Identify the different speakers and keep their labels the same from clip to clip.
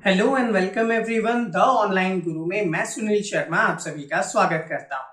Speaker 1: Hello and welcome everyone the online गुरु में मैं सुनील शर्मा आप सभी का स्वागत करता हूं।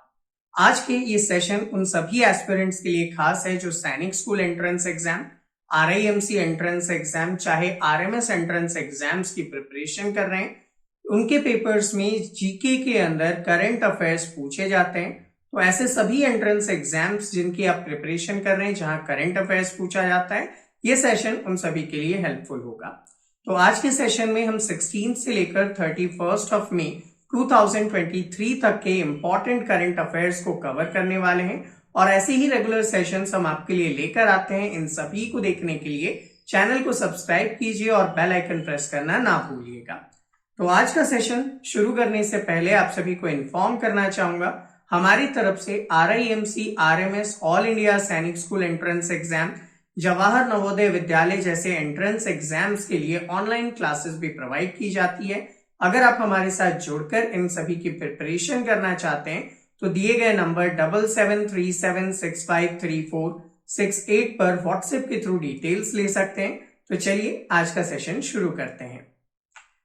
Speaker 1: आज के ये सेशन उन सभी एस्पिरेंट्स के लिए खास है जो सैनिक school entrance exam, RIMC entrance exam, चाहे आरएमएस एंट्रेंस एग्जाम्स की प्रिपरेशन कर रहे हैं। उनके पेपर्स में जीके के अंदर करंट अफेयर्स पूछे जाते हैं। तो ऐसे सभी एंट्रेंस एग्जाम्स जिनकी आप प्रिपरेशन कर रहे हैं जहां करंट अफेयर्स पूछा जाता है, ये सेशन उन सभी के लिए हेल्पफुल होगा। तो आज के सेशन में हम 16 से लेकर 31 ऑफ मई 2023 तक के इंपॉर्टेंट करंट अफेयर्स को कवर करने वाले हैं और ऐसे ही रेगुलर सेशंस हम आपके लिए लेकर आते हैं। इन सभी को देखने के लिए चैनल को सब्सक्राइब कीजिए और बेल आइकन प्रेस करना ना भूलिएगा। तो आज का सेशन शुरू करने से पहले आप सभी को इन्फॉर्म करना चाहूंगा, हमारी तरफ से आरआईएमसी, आरएमएस, ऑल इंडिया सैनिक school entrance exam, Jawahar Navodaya Vidyalaya जैसे एंट्रेंस एग्जाम्स के लिए ऑनलाइन क्लासेस भी प्रोवाइड की जाती है। अगर आप हमारे साथ जुड़कर इन सभी की प्रिपरेशन करना चाहते हैं तो दिए गए नंबर 7737653468 पर व्हाट्सएप के थ्रू डिटेल्स ले सकते हैं। तो चलिए आज का सेशन शुरू करते हैं।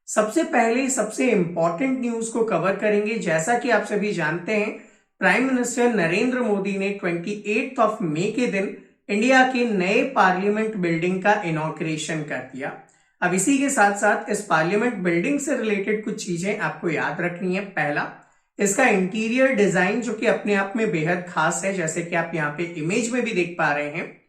Speaker 1: सबसे पहले सबसे इंपॉर्टेंट न्यूज को कवर करेंगे। जैसा कि आप सभी जानते हैं, प्राइम मिनिस्टर नरेंद्र मोदी ने 28 ऑफ मई के दिन इंडिया के नए पार्लियामेंट बिल्डिंग का इनॉग्रेशन कर दिया। अब इसी के साथ साथ इस पार्लियामेंट बिल्डिंग से रिलेटेड कुछ चीजें आपको याद रखनी है। पहला, इसका इंटीरियर डिजाइन जो कि अपने आप में बेहद खास है, जैसे कि आप यहाँ पे इमेज में भी देख पा रहे हैं।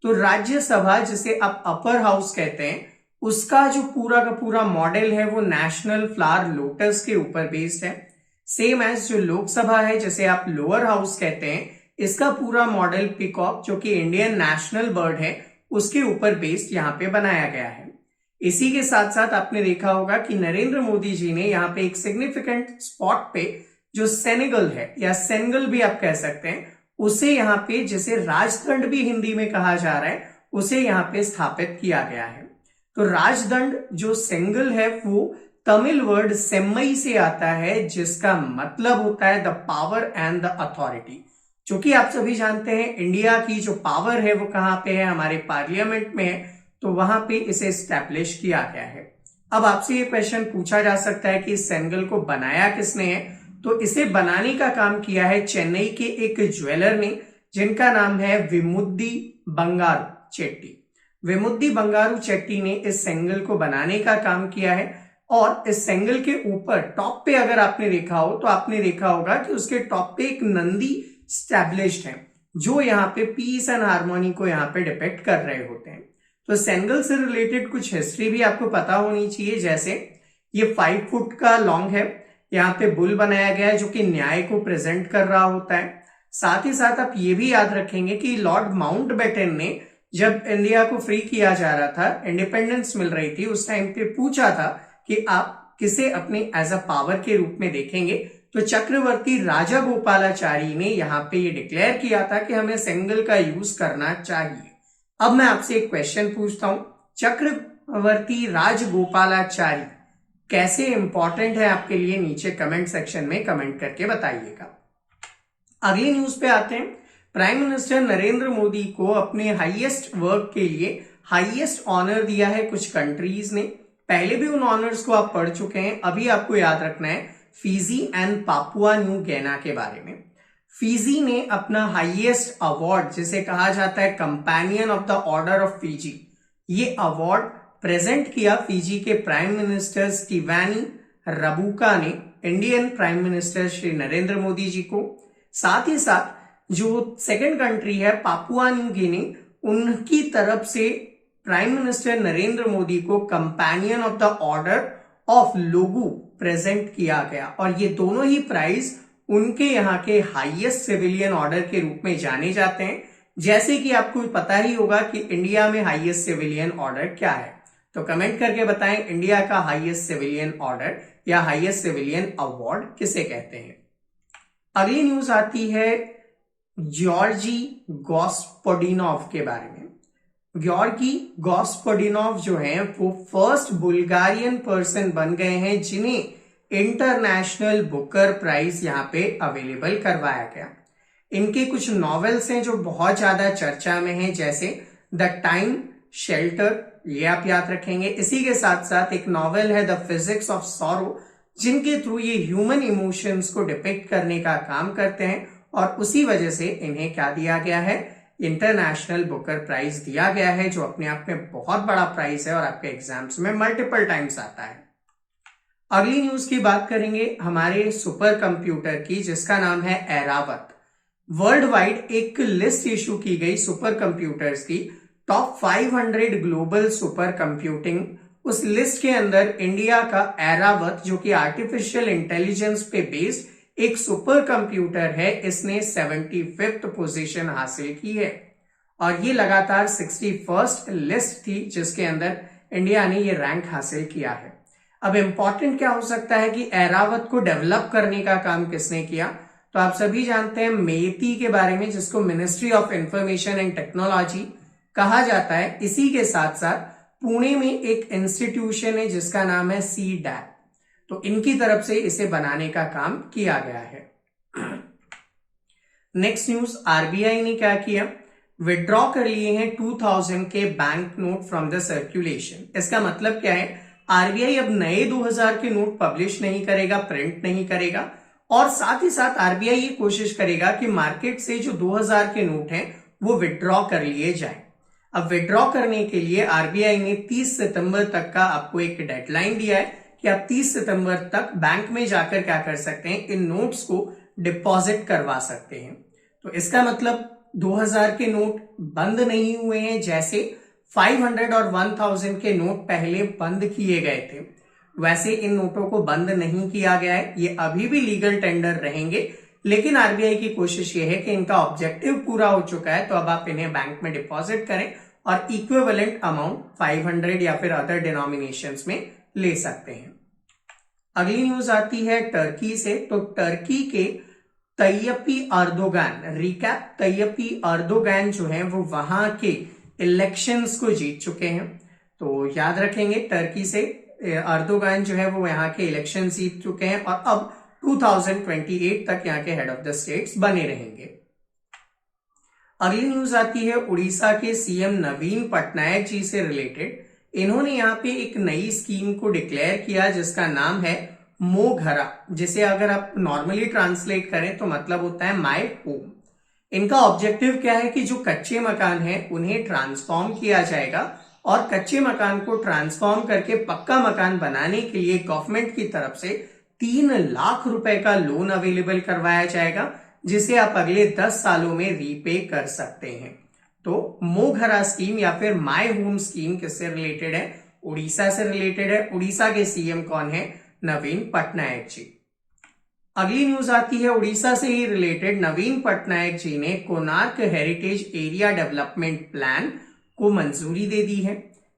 Speaker 1: तो राज्यसभा, जिसे आप अपर हाउस कहते हैं, उसका जो पूरा का पूरा मॉडल है वो नेशनल फ्लावर लोटस के ऊपर बेस्ड है। सेम एज जो लोकसभा है, जिसे आप लोअर हाउस कहते हैं, इसका पूरा मॉडल पीकॉक जो कि इंडियन नेशनल बर्ड है उसके ऊपर बेस्ड यहाँ पे बनाया गया है। इसी के साथ साथ आपने देखा होगा कि नरेंद्र मोदी जी ने यहाँ पे एक सिग्निफिकेंट स्पॉट पे जो सेनेगल है या सेनेगल भी आप कह सकते हैं, उसे यहाँ पे, जिसे राजदंड भी हिंदी में कहा जा रहा है, उसे यहाँ पे स्थापित किया गया है। तो राजदंड जो सेंगल है वो तमिल वर्ड सेम्मई से आता है, जिसका मतलब होता है the power and the authority. जो कि आप सभी जानते हैं इंडिया की जो पावर है वो कहां पे है, हमारे पार्लियामेंट में है। तो वहां पे इसे स्टैब्लिश किया गया है। अब आपसे ये क्वेश्चन पूछा जा सकता है कि इस सेंगल को बनाया किसने है। तो इसे बनाने का काम किया है चेन्नई के एक ज्वेलर ने, जिनका नाम है विमुद्दी बंगारू चेट्टी। विमुद्दी बंगारू चेट्टी ने इस सेंगल को बनाने का काम किया है। और इस सेंगल के ऊपर टॉप पे अगर आपने देखा हो तो आपने देखा होगा कि उसके टॉप पे एक नंदी स्टैब्लिश्ड है, जो यहाँ पे पीस एंड हार्मोनी को यहाँ पे डिपेक्ट कर रहे होते हैं। तो सेंगल से रिलेटेड कुछ हिस्ट्री भी आपको पता होनी चाहिए। जैसे ये 5 फुट का लॉन्ग है, यहाँ पे बुल बनाया गया है जो कि न्याय को प्रेजेंट कर रहा होता है। साथ ही साथ आप ये भी याद रखेंगे कि लॉर्ड माउंटबेटन ने जब इंडिया को फ्री किया जा रहा था, इंडिपेंडेंस मिल रही थी, उस टाइम पे पूछा था कि आप किसे अपने एज अ पावर के रूप में देखेंगे। तो चक्रवर्ती राजा गोपालाचारी ने यहाँ पे ये डिक्लेयर किया था कि हमें सेंगल का यूज करना चाहिए। अब मैं आपसे एक क्वेश्चन पूछता हूं, चक्रवर्ती राजगोपालाचारी कैसे इंपॉर्टेंट है आपके लिए, नीचे कमेंट सेक्शन में कमेंट करके बताइएगा। अगली न्यूज पे आते हैं। प्राइम मिनिस्टर नरेंद्र मोदी को अपने हाईएस्ट वर्क के लिए हाईएस्ट ऑनर दिया है कुछ कंट्रीज ने। पहले भी उन ऑनर्स को आप पढ़ चुके हैं, अभी आपको याद रखना है फिजी एंड पापुआ न्यू गिनी के बारे में। फिजी ने अपना हाईएस्ट अवार्ड, जिसे कहा जाता है companion of the order of Fiji, ये अवार्ड प्रेजेंट किया फिजी के प्राइम मिनिस्टर स्टीवानी रबुका ने Indian prime minister Shri Narendra Modi ji को। साथ ही साथ जो सेकंड कंट्री है पापुआ न्यू गिनी, उनकी तरफ से प्राइम मिनिस्टर नरेंद्र मोदी को companion of the order of Logohu present किया गया। और ये दोनों ही प्राइज उनके यहाँ के हाईएस्ट सिविलियन ऑर्डर के रूप में जाने जाते हैं। जैसे कि आपको पता ही होगा कि इंडिया में हाईएस्ट सिविलियन ऑर्डर क्या है। तो कमेंट करके बताएं इंडिया का हाईएस्ट सिविलियन ऑर्डर या हाईएस्ट सिविलियन अवार्ड किसे कहते हैं। अगली न्यूज आती है जॉर्जी गॉस्पोडिनोव के बारे में। ग्योर्गी गॉस्पोडिनोव जो हैं वो फर्स्ट बुल्गारियन पर्सन बन गए हैं जिन्हें इंटरनेशनल बुकर प्राइज यहाँ पे अवेलेबल करवाया गया। इनके कुछ नॉवेल्स हैं जो बहुत ज्यादा चर्चा में हैं, जैसे द टाइम शेल्टर, ये आप याद रखेंगे। इसी के साथ साथ एक नॉवेल है द फिजिक्स ऑफ सॉरो, जिनके थ्रू ये ह्यूमन इमोशंस को डिपिक्ट करने का काम करते हैं और उसी वजह से इन्हें क्या दिया गया है, इंटरनेशनल बुकर प्राइज दिया गया है, जो अपने आप में बहुत बड़ा प्राइज है और आपके एग्जाम्स में मल्टीपल टाइम्स आता है। अगली न्यूज की बात करेंगे हमारे सुपर कंप्यूटर की, जिसका नाम है ऐरावत। वर्ल्ड वाइड एक लिस्ट इशू की गई सुपर कंप्यूटर्स की, टॉप 500 ग्लोबल सुपर कंप्यूटिंग। उस लिस्ट के अंदर इंडिया का ऐरावत, जो कि आर्टिफिशियल इंटेलिजेंस पे बेस्ड एक सुपर कंप्यूटर है, इसने 75th पोजीशन हासिल की है और ये लगातार 61st लिस्ट थी जिसके अंदर इंडिया ने ये रैंक हासिल किया है। अब इंपॉर्टेंट क्या हो सकता है कि ऐरावत को डेवलप करने का काम किसने किया, तो आप सभी जानते हैं मेती के बारे में, जिसको ministry of information and technology कहा जाता है। इसी के साथ साथ पुणे में एक इंस्टीट्यूशन है जिसका नाम है CDAC, तो इनकी तरफ से इसे बनाने का काम किया गया है। नेक्स्ट न्यूज, आरबीआई ने क्या किया, विड्रॉ कर लिए हैं 2000 के bank note from the circulation. इसका मतलब क्या है, आरबीआई अब नए 2000 के नोट पब्लिश नहीं करेगा, प्रिंट नहीं करेगा, और साथ ही साथ आरबीआई ये कोशिश करेगा कि मार्केट से जो 2000 के नोट हैं वो विड्रॉ कर लिए जाए। अब विड्रॉ करने के लिए आरबीआई ने 30 सितंबर तक का आपको एक डेडलाइन दिया है कि आप 30 सितंबर तक बैंक में जाकर क्या कर सकते हैं, इन नोट्स को डिपॉजिट करवा सकते हैं। तो इसका मतलब 2000 के नोट बंद नहीं हुए हैं, जैसे 500 और 1000 के नोट पहले बंद किए गए थे, वैसे इन नोटों को बंद नहीं किया गया है। ये अभी भी लीगल टेंडर रहेंगे, लेकिन आरबीआई की कोशिश ये है कि इनका ऑब्जेक्टिव पूरा हो चुका है, तो अब आप इन्हें बैंक में डिपॉजिट करें और इक्विवेलेंट अमाउंट 500 या फिर अदर डिनोमिनेशंस में ले सकते हैं। अगली न्यूज आती है टर्की से। तो टर्की के तैयपी अर्दोगान, रिकैप, तैयपी अर्दोगान जो है वो वहां के इलेक्शंस को जीत चुके हैं। तो याद रखेंगे, टर्की से अर्दोगान जो है वो यहाँ के इलेक्शन जीत चुके हैं और अब 2028 तक यहाँ के हेड ऑफ द स्टेट्स बने रहेंगे। अगली न्यूज आती है उड़ीसा के सीएम नवीन पटनायक जी से रिलेटेड। इन्होंने यहाँ पे एक नई स्कीम को डिक्लेयर किया जिसका नाम है मोघरा, जिसे अगर आप नॉर्मली ट्रांसलेट करें तो मतलब होता है माय होम। इनका ऑब्जेक्टिव क्या है कि जो कच्चे मकान हैं उन्हें ट्रांसफॉर्म किया जाएगा और कच्चे मकान को ट्रांसफॉर्म करके पक्का मकान बनाने के लिए गवर्नमेंट की तरफ से 3 लाख रुपए का लोन अवेलेबल करवाया जाएगा, जिसे आप अगले 10 सालों में रीपे कर सकते हैं। तो मोघरा स्कीम या फिर माय होम स्कीम किससे रिलेटेड है, उड़ीसा से रिलेटेड है। उड़ीसा के सीएम कौन है, नवीन पटनायक जी। अगली न्यूज आती है उड़ीसा से ही रिलेटेड। नवीन पटनायक जी ने Konark heritage area development plan को मंजूरी दे दी है।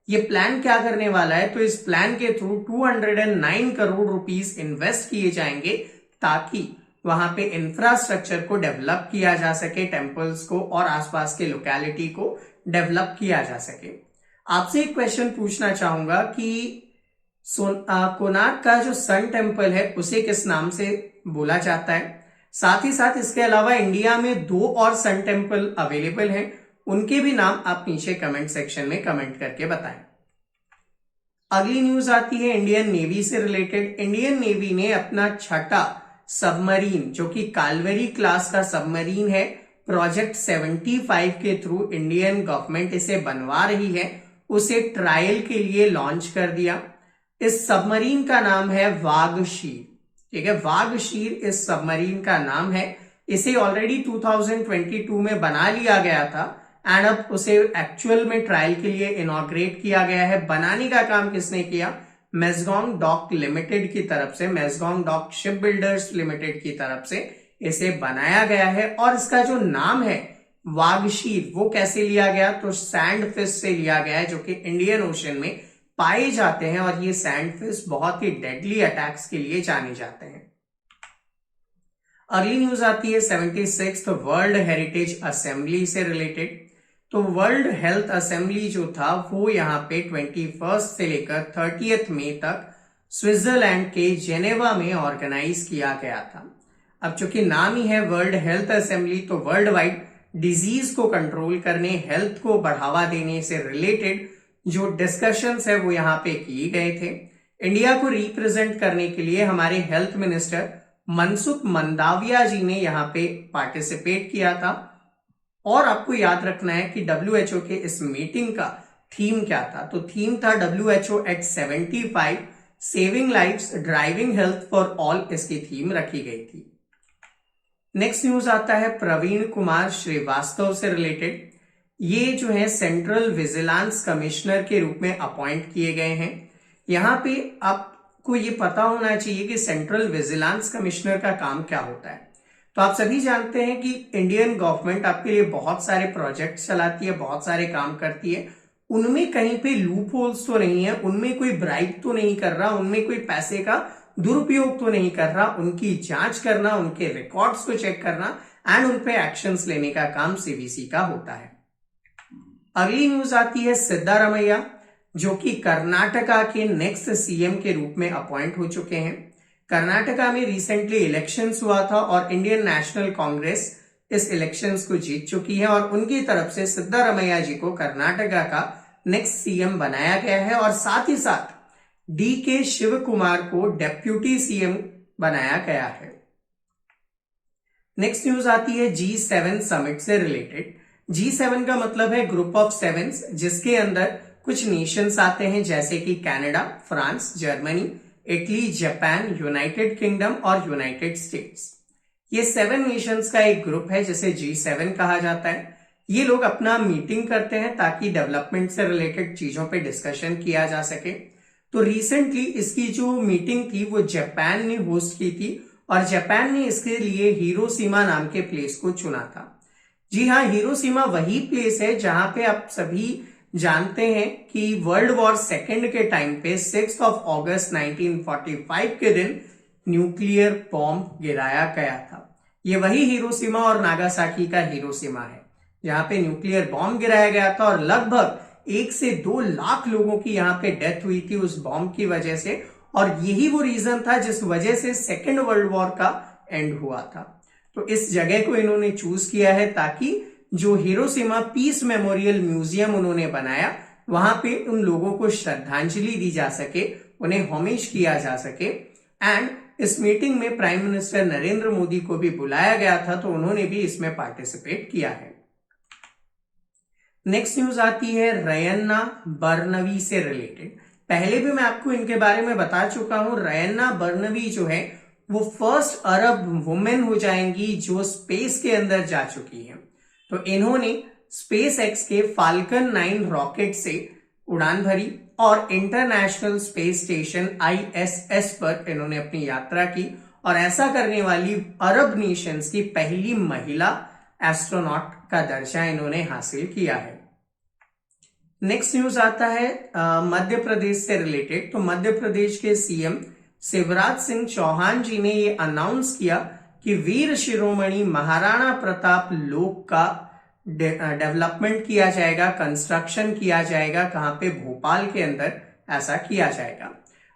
Speaker 1: ये प्लान क्या करने वाला है, तो इस प्लान के थ्रू 209 करोड़ रुपीस इन्वेस्ट किए जाएंगे ताकि वहां पे इंफ्रास्ट्रक्चर को डेवलप किया जा सके, टेम्पल्स को और आसपास के लोकेलिटी को डेवलप किया जा सके। आपसे एक क्वेश्चन पूछना चाहूंगा कि कोणार्क का जो सन टेम्पल है उसे किस नाम से बोला जाता है। साथ ही साथ इसके अलावा इंडिया में 2 और सन टेम्पल अवेलेबल हैं, उनके भी नाम आप नीचे कमेंट सेक्शन में कमेंट करके बताएं। अगली न्यूज आती है इंडियन नेवी से रिलेटेड। इंडियन नेवी ने अपना छठा सबमरीन, जो कि कालवेरी क्लास का सबमरीन है, प्रोजेक्ट 75 के थ्रू इंडियन गवर्नमेंट इसे बनवा रही है, उसे ट्रायल के लिए लॉन्च कर दिया। इस सबमरीन का नाम है वागशीर। ठीक है, वागशीर इस सबमरीन का नाम है। इसे ऑलरेडी 2022 में बना लिया गया था एंड अब उसे एक्चुअल में ट्रायल के लिए इनॉग्रेट किया गया है। बनाने का काम किसने किया, मैजगॉन्ग डॉक लिमिटेड की तरफ से, मैजगॉन्ग डॉक शिप बिल्डर्स लिमिटेड की तरफ से इसे बनाया गया है। और इसका जो नाम है वागशीर, वो कैसे लिया गया, तो सैंड फिश से लिया गया है, जो कि इंडियन ओशन में पाए जाते हैं और ये सैंड फिश बहुत ही डेडली अटैक्स के लिए जाने जाते हैं। अगली न्यूज आती है 76th वर्ल्ड हेरिटेज असेंबली से रिलेटेड। तो वर्ल्ड हेल्थ असेंबली जो था वो यहाँ पे 21 से लेकर 30 मई तक स्विट्जरलैंड के जेनेवा में ऑर्गेनाइज किया गया था। अब चूंकि नाम ही है वर्ल्ड हेल्थ असेंबली, तो वर्ल्ड वाइड डिजीज को कंट्रोल करने, हेल्थ को बढ़ावा देने से रिलेटेड जो डिस्कशंस है वो यहाँ पे किए गए थे। इंडिया को रिप्रेजेंट करने के लिए हमारे हेल्थ मिनिस्टर मनसुख मंडाविया जी ने यहाँ पे पार्टिसिपेट किया था। और आपको याद रखना है कि WHO के इस मीटिंग का थीम क्या था। तो थीम था WHO Act 75 saving lives driving health for all, इसकी थीम रखी गई थी। नेक्स्ट न्यूज आता है प्रवीण कुमार श्रीवास्तव से रिलेटेड। ये जो है सेंट्रल विजिलेंस कमिश्नर के रूप में अपॉइंट किए गए हैं। यहाँ पे आपको ये पता होना चाहिए कि सेंट्रल विजिलेंस कमिश्नर का काम क्या होता है। तो आप सभी जानते हैं कि इंडियन गवर्नमेंट आपके लिए बहुत सारे प्रोजेक्ट चलाती है, बहुत सारे काम करती है। उनमें कहीं पे लूप होल्स तो नहीं है, उनमें कोई ब्राइब तो नहीं कर रहा, उनमें कोई पैसे का दुरुपयोग तो नहीं कर रहा। उनकी जांच करना, उनके रिकॉर्ड्स को चेक करना एंड उन पे एक्शंस लेने का काम सीवीसी का होता है। अगली न्यूज आती है सिद्धारमैया, जो कि कर्नाटका के नेक्स्ट सीएम के रूप में अपॉइंट हो चुके हैं। कर्नाटका में रिसेंटली इलेक्शंस हुआ था और इंडियन नेशनल कांग्रेस इस इलेक्शंस को जीत चुकी है और उनकी तरफ से सिद्धारमैया जी को कर्नाटका का नेक्स्ट सीएम बनाया गया है और साथ ही साथ DK शिव कुमार को डेप्यूटी सीएम बनाया गया है। नेक्स्ट न्यूज आती है G7 समिट से रिलेटेड। G7 का मतलब है ग्रुप ऑफ सेवेंस, जिसके अंदर कुछ नेशंस आते हैं जैसे कि Canada, France, Germany, Italy, Japan, United kingdom और यूनाइटेड स्टेट्स। ये 7 नेशंस का एक ग्रुप है जिसे G7 कहा जाता है। ये लोग अपना मीटिंग करते हैं ताकि डेवलपमेंट से रिलेटेड चीजों पे डिस्कशन किया जा सके। तो रिसेंटली इसकी जो मीटिंग थी वो जापान ने होस्ट की थी और जापान ने इसके लिए हिरोशिमा नाम के प्लेस को चुना था। जी हाँ, हिरोशिमा वही प्लेस है जहां पे आप सभी जानते हैं कि वर्ल्ड वॉर सेकेंड के टाइम पे 6 अगस्त 1945 के दिन न्यूक्लियर बॉम्ब गिराया गया था। ये वही हिरोशिमा और नागासाकी का हिरोशिमा है जहां पे न्यूक्लियर बॉम्ब गिराया गया था और लगभग 1 से 2 लाख लोगों की यहाँ पे डेथ हुई थी उस बॉम्ब की वजह से। और यही वो रीजन था जिस वजह से सेकेंड वर्ल्ड वॉर का एंड हुआ था। तो इस जगह को इन्होंने चूज किया है ताकि जो हिरोशिमा पीस मेमोरियल म्यूजियम उन्होंने बनाया वहां पे उन लोगों को श्रद्धांजलि दी जा सके, उन्हें होमेज किया जा सके। एंड इस मीटिंग में प्राइम मिनिस्टर नरेंद्र मोदी को भी बुलाया गया था, तो उन्होंने भी इसमें पार्टिसिपेट किया है। नेक्स्ट न्यूज आती है रयन्ना बर्नवी से रिलेटेड। पहले भी मैं आपको इनके बारे में बता चुका हूं। रयन्ना बर्नवी जो है वो फर्स्ट अरब वुमेन हो जाएंगी जो स्पेस के अंदर जा चुकी है। तो इन्होंने स्पेस एक्स के फाल्कन 9 रॉकेट से उड़ान भरी और इंटरनेशनल स्पेस स्टेशन ISS पर इन्होंने अपनी यात्रा की और ऐसा करने वाली अरब नेशंस की पहली महिला एस्ट्रोनॉट का दर्जा इन्होंने हासिल किया है। नेक्स्ट न्यूज आता है मध्य प्रदेश से रिलेटेड। तो मध्य प्रदेश के सीएम शिवराज सिंह चौहान जी ने ये अनाउंस किया कि वीर शिरोमणि महाराणा प्रताप लोक का डेवलपमेंट किया जाएगा, कंस्ट्रक्शन किया जाएगा। कहां पे? भोपाल के अंदर ऐसा किया जाएगा।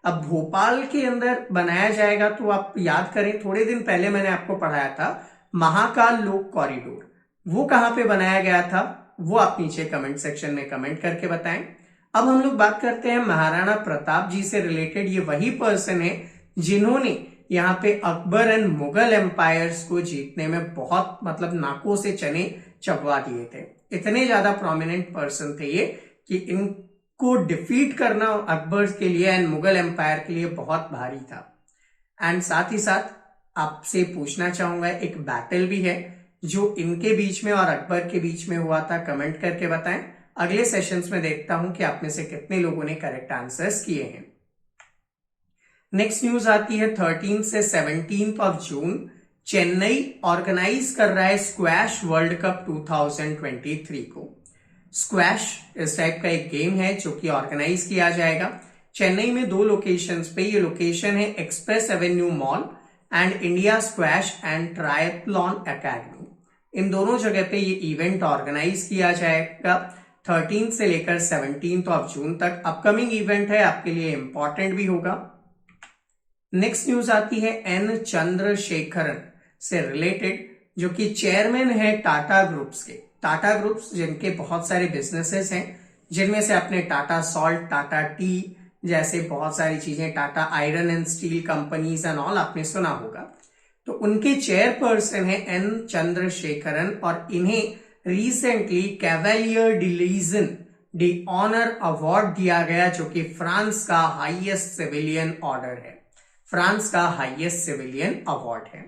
Speaker 1: अब भोपाल के अंदर बनाया जाएगा तो आप याद करें, थोड़े दिन पहले मैंने आपको पढ़ाया था महाकाल लोक कॉरिडोर, वो कहां पे बनाया गया था, वो आप नीचे कमेंट सेक्शन में कमेंट करके बताएं। अब हम लोग बात करते हैं महाराणा प्रताप जी से रिलेटेड। ये वही पर्सन है जिन्होंने यहाँ पे अकबर एंड मुगल एम्पायर्स को जीतने में बहुत नाकों से चने चबवा दिए थे। इतने ज्यादा प्रोमिनेंट पर्सन थे ये कि इनको डिफीट करना अकबर के लिए एंड मुगल एम्पायर के लिए बहुत भारी था। एंड साथ ही साथ आपसे पूछना चाहूंगा, एक बैटल भी है जो इनके बीच में और अकबर के बीच में हुआ था, कमेंट करके बताएं। अगले सेशंस में देखता हूं कि आप में से कितने लोगों ने करेक्ट आंसर्स किए हैं। नेक्स्ट न्यूज आती है 13 से 17 जून चेन्नई ऑर्गेनाइज कर रहा है स्क्वैश वर्ल्ड कप 2023 को। स्क्वैश इस टाइप का एक गेम है जो कि ऑर्गेनाइज किया जाएगा चेन्नई में 2 लोकेशंस पे। ये लोकेशन है Express Avenue Mall and India Squash and Triathlon Academy. इन दोनों जगह पे ये इवेंट ऑर्गेनाइज किया जाएगा 13 से लेकर 17 जून तक। अपकमिंग इवेंट है, आपके लिए इंपॉर्टेंट भी होगा। नेक्स्ट न्यूज आती है N चंद्रशेखरन से रिलेटेड, जो कि चेयरमैन है टाटा ग्रुप्स के। टाटा ग्रुप्स जिनके बहुत सारे बिजनेसेस हैं, जिनमें से अपने टाटा सॉल्ट, टाटा टी जैसे बहुत सारी चीजें, Tata iron and steel companies and all आपने सुना होगा। तो उनके चेयरपर्सन है एन चंद्रशेखरन, और इन्हें recently cavalier de legion de honour award दिया गया, जो कि फ्रांस का हाईएस्ट सिविलियन ऑर्डर है, फ्रांस का हाईएस्ट सिविलियन अवार्ड है।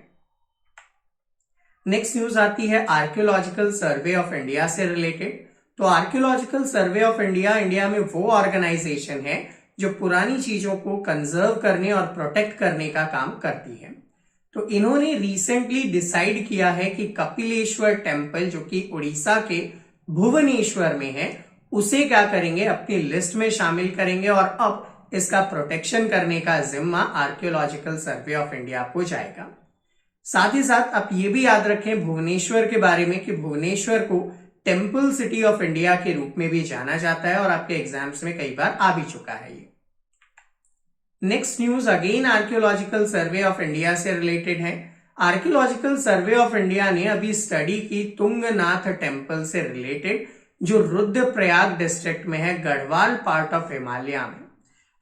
Speaker 1: नेक्स्ट न्यूज आती है आर्कियोलॉजिकल सर्वे ऑफ इंडिया से रिलेटेड। तो आर्कियोलॉजिकल सर्वे ऑफ इंडिया में वो ऑर्गेनाइजेशन है जो पुरानी चीजों को कंजर्व करने और प्रोटेक्ट करने का काम करती है। तो इन्होंने रिसेंटली डिसाइड किया है कि कपिलेश्वर टेम्पल, जो कि उड़ीसा के भुवनेश्वर में है, उसे क्या करेंगे, अपनी लिस्ट में शामिल करेंगे, और अब इसका प्रोटेक्शन करने का जिम्मा आर्कियोलॉजिकल सर्वे ऑफ इंडिया को जाएगा। साथ ही साथ आप ये भी याद रखें भुवनेश्वर के बारे में कि भुवनेश्वर को टेम्पल सिटी ऑफ इंडिया के रूप में भी जाना जाता है, और आपके एग्जाम्स में कई बार आ भी चुका है ये। Next news again archaeological Survey of India से रिलेटेड है। आर्कियोलॉजिकल सर्वे ऑफ इंडिया ने अभी स्टडी की तुंगनाथ टेम्पल से रिलेटेड, जो रुद्रप्रयाग डिस्ट्रिक्ट में है, गढ़वाल पार्ट ऑफ हिमालय में।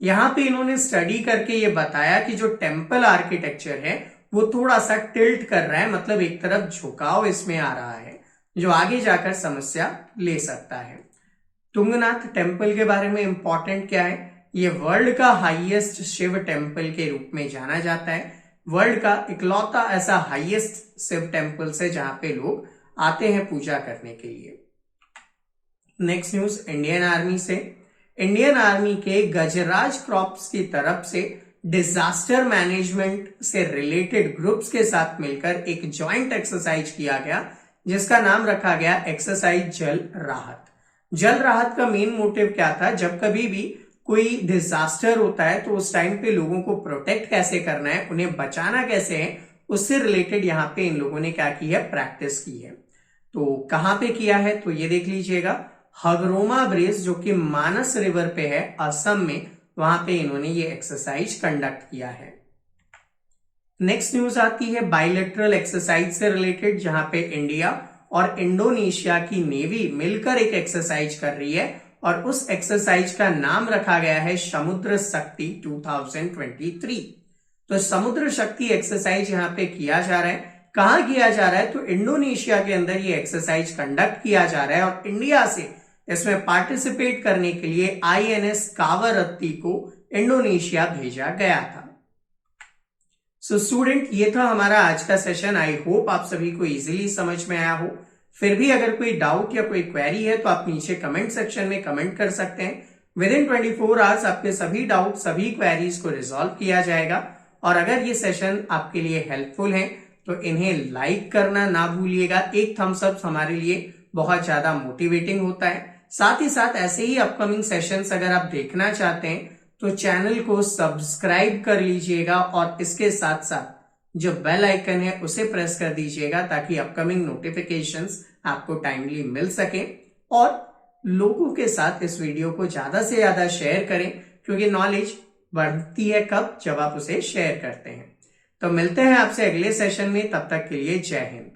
Speaker 1: यहां पे इन्होंने स्टडी करके ये बताया कि जो टेम्पल आर्किटेक्चर है वो थोड़ा सा टिल्ट कर रहा है, मतलब एक तरफ झुकाव इसमें आ रहा है, जो आगे जाकर समस्या ले सकता है। तुंगनाथ टेम्पल के बारे में इंपॉर्टेंट क्या है, ये वर्ल्ड का हाईएस्ट शिव टेम्पल के रूप में जाना जाता है। वर्ल्ड का इकलौता ऐसा हाईएस्ट शिव टेम्पल है जहां पे लोग आते हैं पूजा करने के लिए। नेक्स्ट न्यूज इंडियन आर्मी से। इंडियन आर्मी के गजराज क्रॉप्स की तरफ से डिजास्टर मैनेजमेंट से रिलेटेड ग्रुप्स के साथ मिलकर एक जॉइंट एक्सरसाइज किया गया, जिसका नाम रखा गया एक्सरसाइज जल राहत। जल राहत का मेन मोटिव क्या था, जब कभी भी कोई डिजास्टर होता है तो उस टाइम पे लोगों को प्रोटेक्ट कैसे करना है, उन्हें बचाना कैसे है, उससे रिलेटेड यहाँ पे इन लोगों ने क्या की है, प्रैक्टिस की है। तो कहां पे किया है, तो ये देख लीजिएगा, हगरोमा ब्रिज जो कि मानस रिवर पे है असम में, वहां पे इन्होंने ये एक्सरसाइज कंडक्ट किया है। नेक्स्ट न्यूज आती है बायलैटरल एक्सरसाइज से रिलेटेड, जहां पे इंडिया और इंडोनेशिया की नेवी मिलकर एक एक्सरसाइज कर रही है, और उस एक्सरसाइज का नाम रखा गया है समुद्र शक्ति 2023। तो समुद्र शक्ति एक्सरसाइज यहाँ पे किया जा रहा है। कहां किया जा रहा है, तो इंडोनेशिया के अंदर ये एक्सरसाइज कंडक्ट किया जा रहा है, और इंडिया से इसमें पार्टिसिपेट करने के लिए INS कावरत्ती को इंडोनेशिया भेजा गया था। सो स्टूडेंट, ये था हमारा आज का सेशन। आई होप आप सभी को इजीली समझ में आया हो। फिर भी अगर कोई डाउट या कोई क्वेरी है तो आप नीचे कमेंट सेक्शन में कमेंट कर सकते हैं। विद इन 24 आवर्स आपके सभी डाउट, सभी क्वेरीज को रिजॉल्व किया जाएगा। और अगर ये सेशन आपके लिए हेल्पफुल है तो इन्हें लाइक करना ना भूलिएगा। एक थम्स अप हमारे लिए बहुत ज्यादा मोटिवेटिंग होता है। साथ ही साथ ऐसे ही अपकमिंग सेशंस अगर आप देखना चाहते हैं तो चैनल को सब्सक्राइब कर लीजिएगा, और इसके साथ साथ जो बेल आइकन है उसे प्रेस कर दीजिएगा, ताकि अपकमिंग नोटिफिकेशंस आपको टाइमली मिल सके। और लोगों के साथ इस वीडियो को ज्यादा से ज्यादा शेयर करें, क्योंकि नॉलेज बढ़ती है कब, जब आप उसे शेयर करते हैं। तो मिलते हैं आपसे अगले सेशन में, तब तक के लिए जय हिंद।